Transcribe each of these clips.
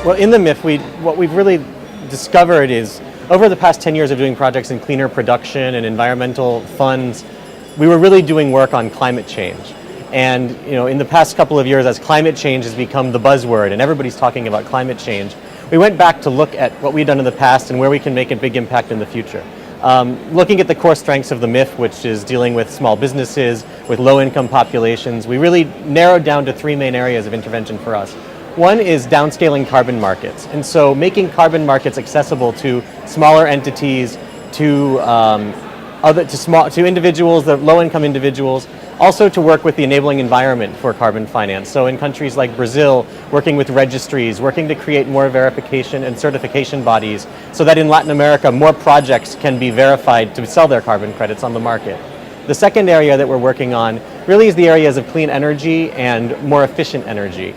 Well, in the MIF, what we've really discovered is over the past 10 years of doing projects in cleaner production and environmental funds, we were really doing work on climate change. And in the past couple of years, as climate change has become the buzzword and everybody's talking about climate change, we went back to look at what we've done in the past and where we can make a big impact in the future. Looking at the core strengths of the MIF, which is dealing with small businesses, with low-income populations, we really narrowed down to three main areas of intervention for us. One is downscaling carbon markets, and so making carbon markets accessible to smaller entities, to individuals, the low-income individuals, also to work with the enabling environment for carbon finance. So in countries like Brazil, working with registries, working to create more verification and certification bodies, so that in Latin America, more projects can be verified to sell their carbon credits on the market. The second area that we're working on really is the areas of clean energy and more efficient energy.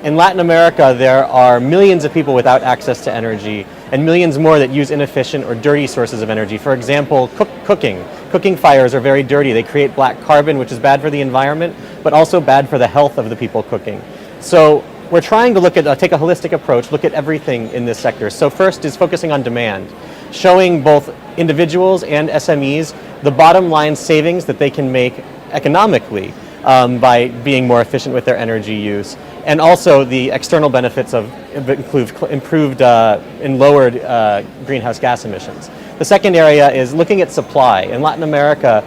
In Latin America, there are millions of people without access to energy and millions more that use inefficient or dirty sources of energy. For example, cooking. Cooking fires are very dirty. They create black carbon, which is bad for the environment, but also bad for the health of the people cooking. So we're trying to take a holistic approach, look at everything in this sector. So first is focusing on demand, showing both individuals and SMEs the bottom line savings that they can make economically by being more efficient with their energy use, and also the external benefits of improved and lowered greenhouse gas emissions. The second area is looking at supply. In Latin America,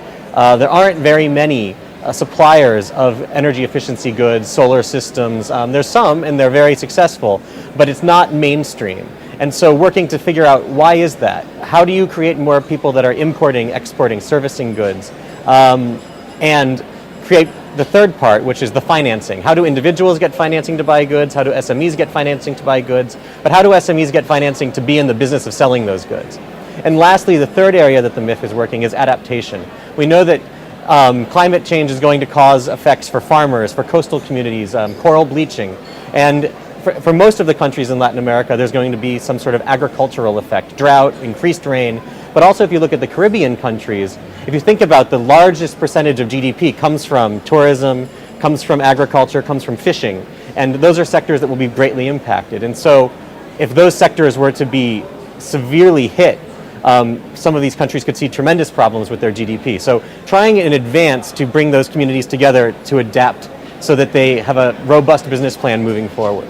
there aren't very many suppliers of energy efficiency goods, solar systems. There's some, and they're very successful, but it's not mainstream. And so working to figure out why is that? How do you create more people that are importing, exporting, servicing goods? And create the third part, which is the financing. How do individuals get financing to buy goods? How do SMEs get financing to buy goods? But how do SMEs get financing to be in the business of selling those goods? And lastly, the third area that the MIF is working is adaptation. We know that climate change is going to cause effects for farmers, for coastal communities, coral bleaching. And for most of the countries in Latin America, there's going to be some sort of agricultural effect, drought, increased rain. But also if you look at the Caribbean countries, if you think about the largest percentage of GDP comes from tourism, comes from agriculture, comes from fishing. And those are sectors that will be greatly impacted. And so if those sectors were to be severely hit, some of these countries could see tremendous problems with their GDP. So trying in advance to bring those communities together to adapt so that they have a robust business plan moving forward.